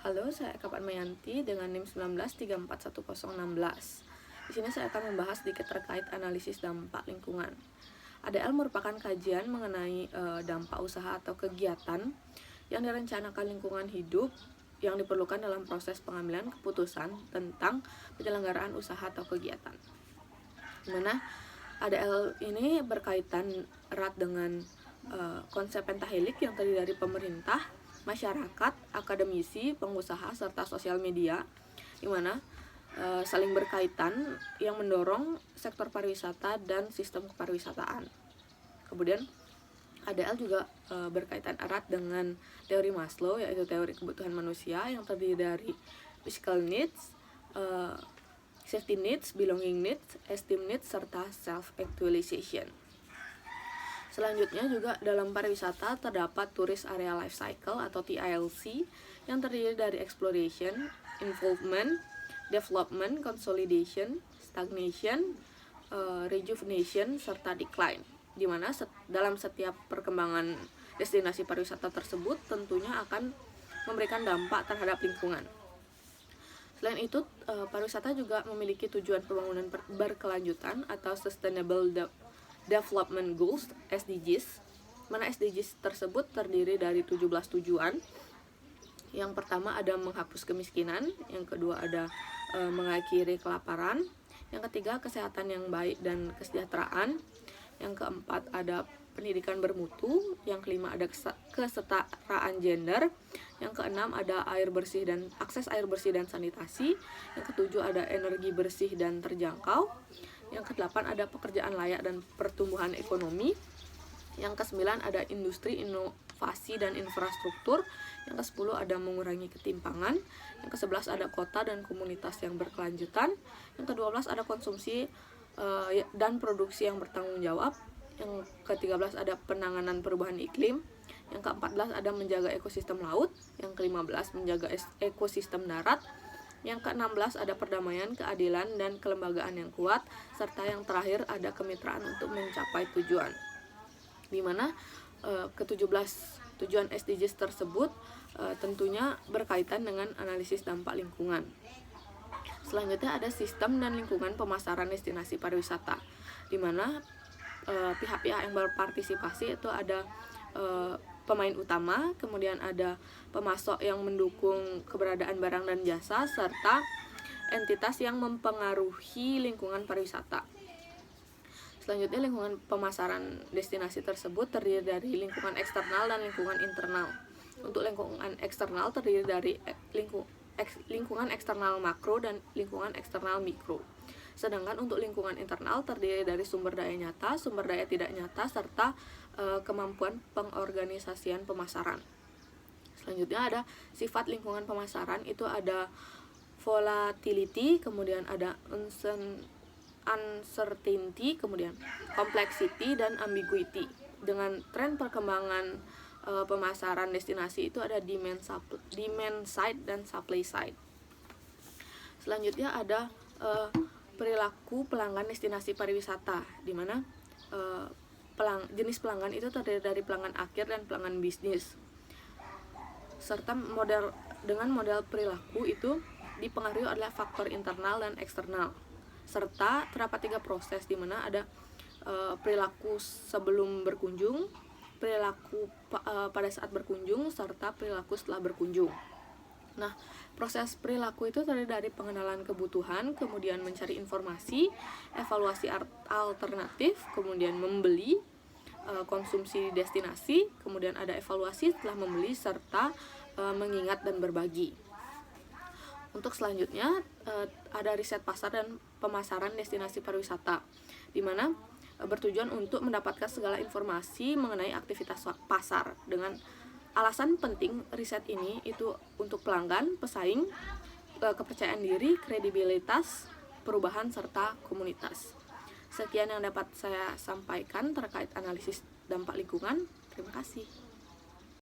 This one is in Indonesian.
Halo, saya Eka Padmayanti dengan NIM 19341016. Di sini saya akan membahas sedikit terkait analisis dampak lingkungan. ADL merupakan kajian mengenai dampak usaha atau kegiatan yang direncanakan lingkungan hidup yang diperlukan dalam proses pengambilan keputusan tentang penyelenggaraan usaha atau kegiatan. Di mana ADL ini berkaitan erat dengan konsep pentahelik yang terdiri dari pemerintah, masyarakat, akademisi, pengusaha, serta sosial media, di mana saling berkaitan yang mendorong sektor pariwisata dan sistem kepariwisataan. Kemudian ADL juga berkaitan erat dengan teori Maslow, yaitu teori kebutuhan manusia yang terdiri dari physical needs, safety needs, belonging needs, esteem needs, serta self-actualization. Selanjutnya juga dalam pariwisata terdapat Tourist Area Life Cycle atau TILC yang terdiri dari exploration, involvement, development, consolidation, stagnation, rejuvenation, serta decline. Di mana dalam setiap perkembangan destinasi pariwisata tersebut tentunya akan memberikan dampak terhadap lingkungan. Selain itu, pariwisata juga memiliki tujuan pembangunan berkelanjutan atau Sustainable Development Goals (SDGs), mana SDGs tersebut terdiri dari 17 tujuan. Yang pertama ada menghapus kemiskinan, yang kedua ada mengakhiri kelaparan, yang ketiga kesehatan yang baik dan kesejahteraan, yang keempat ada pendidikan bermutu, yang kelima ada kesetaraan gender, yang keenam ada air bersih dan akses air bersih dan sanitasi, yang ketujuh ada energi bersih dan terjangkau, yang kedelapan ada pekerjaan layak dan pertumbuhan ekonomi, yang kesembilan ada industri, inovasi dan infrastruktur, yang kesepuluh ada mengurangi ketimpangan, yang kesebelas ada kota dan komunitas yang berkelanjutan, yang ke-12 ada konsumsi dan produksi yang bertanggung jawab, yang ke-13 ada penanganan perubahan iklim, yang ke-14 ada menjaga ekosistem laut, yang ke-15 menjaga ekosistem darat, yang ke-16 ada perdamaian, keadilan, dan kelembagaan yang kuat, serta yang terakhir ada kemitraan untuk mencapai tujuan. Di mana ke-17 tujuan SDGs tersebut tentunya berkaitan dengan analisis dampak lingkungan. Selanjutnya ada sistem dan lingkungan pemasaran destinasi pariwisata, di mana pihak-pihak yang berpartisipasi itu ada pemain utama, kemudian ada pemasok yang mendukung keberadaan barang dan jasa, serta entitas yang mempengaruhi lingkungan pariwisata. Selanjutnya lingkungan pemasaran destinasi tersebut terdiri dari lingkungan eksternal dan lingkungan internal. Untuk lingkungan eksternal terdiri dari lingkungan eksternal makro dan lingkungan eksternal mikro. Sedangkan untuk lingkungan internal terdiri dari sumber daya nyata, sumber daya tidak nyata, serta kemampuan pengorganisasian pemasaran. Selanjutnya ada sifat lingkungan pemasaran, itu ada volatility, kemudian ada uncertainty, kemudian complexity dan ambiguity. Dengan tren perkembangan pemasaran destinasi itu ada demand side dan supply side. Selanjutnya ada perilaku pelanggan destinasi pariwisata, di mana jenis pelanggan itu terdiri dari pelanggan akhir dan pelanggan bisnis. Serta dengan model perilaku itu dipengaruhi oleh faktor internal dan eksternal. Serta terdapat 3 proses, di mana ada perilaku sebelum berkunjung, perilaku pada saat berkunjung, serta perilaku setelah berkunjung. Nah, proses perilaku itu terdiri dari pengenalan kebutuhan, kemudian mencari informasi, evaluasi alternatif, kemudian membeli, konsumsi destinasi, kemudian ada evaluasi setelah membeli, serta mengingat dan berbagi. Untuk selanjutnya ada riset pasar dan pemasaran destinasi pariwisata, di mana bertujuan untuk mendapatkan segala informasi mengenai aktivitas pasar. Dengan alasan penting riset ini itu untuk pelanggan, pesaing, kepercayaan diri, kredibilitas, perubahan, serta komunitas. Sekian yang dapat saya sampaikan terkait analisis dampak lingkungan. Terima kasih.